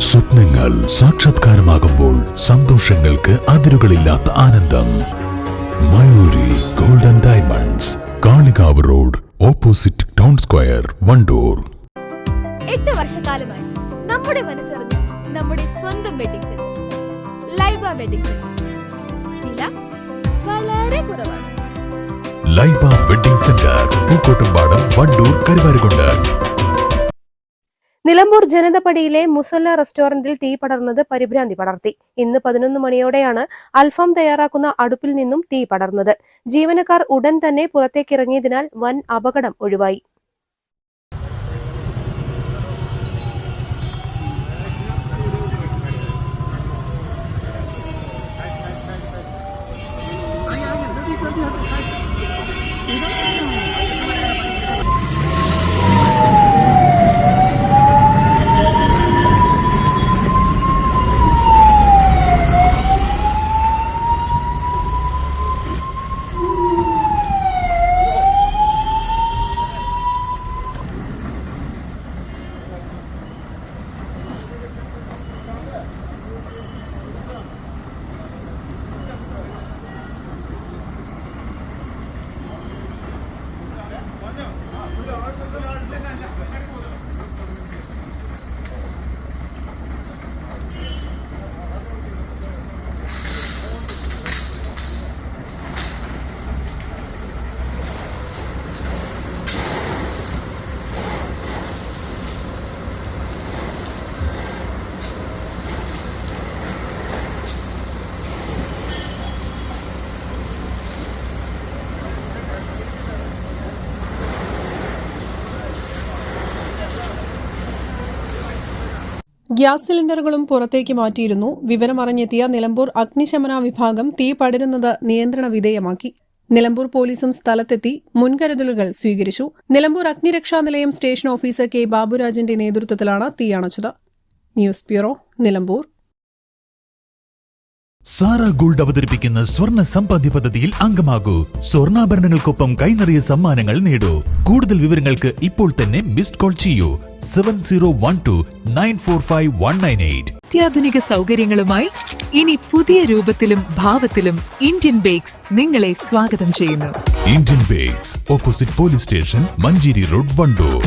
സ്വപ്നങ്ങൾ സാക്ഷാത്കാരമാകുമ്പോൾ സന്തോഷങ്ങൾക്ക് അതിരുകളില്ലാത്ത ആനന്ദം. Mayuri golden diamonds, Kalikavu road, opposite town square, Wandoor. 8 വർഷക്കാലമായി നമ്മുടെ മനസ്സറിഞ്ഞ നമ്മുടെ സ്വന്തം wedding centre Laiba wedding centre. വില വളരെ കുറവാണ്. Laiba wedding centre, Pookkottumpadam, Wandoor, Karuvarakundu. നിലമ്പൂർ ജനതപടിയിലെ മുസല്ല റെസ്റ്റോറന്റിൽ തീ പടർന്നത് പരിഭ്രാന്തി പടർത്തി. ഇന്ന് 11 മണിയോടെയാണ് അൽഫാം തയ്യാറാക്കുന്ന അടുപ്പിൽ നിന്നും തീ പടർന്നത്. ജീവനക്കാർ ഉടൻ തന്നെ പുറത്തേക്കിറങ്ങിയതിനാൽ വൻ അപകടം ഒഴിവായി. ഗ്യാസ് സിലിണ്ടറുകളും പുറത്തേക്ക് മാറ്റിയിരുന്നു. വിവരമറിഞ്ഞെത്തിയ നിലമ്പൂർ അഗ്നിശമന വിഭാഗം തീ പടരുന്നത് നിയന്ത്രണ വിധേയമാക്കി. നിലമ്പൂർ പോലീസും സ്ഥലത്തെത്തി മുൻകരുതലുകൾ സ്വീകരിച്ചു. നിലമ്പൂർ അഗ്നിരക്ഷാ നിലയം സ്റ്റേഷൻ ഓഫീസർ കെ ബാബുരാജിന്റെ നേതൃത്വത്തിലാണ് തീയണച്ചത്. News bureau, Nilambur. Sara gold അവതരിപ്പിക്കുന്ന സ്വർണ്ണ സമ്പാദ്യ പദ്ധതിയിൽ അംഗമാകൂ. സ്വർണ്ണാഭരണങ്ങൾക്കൊപ്പം കൈനിറിയ സമ്മാനങ്ങൾ നേടൂ. കൂടുതൽ വിവരങ്ങൾക്ക് ഇപ്പോൾ തന്നെ മിസ്ഡ് കോൾ ചെയ്യൂ 7012945198. അത്യാധുനിക സൗകര്യങ്ങളുമായി ഇനി പുതിയ രൂപത്തിലും ഭാവത്തിലും ഇന്ത്യൻ ബേക്സ് നിങ്ങളെ സ്വാഗതം ചെയ്യുന്നു. Indian bakes, opposite police station, Manjeri road, Wandoor.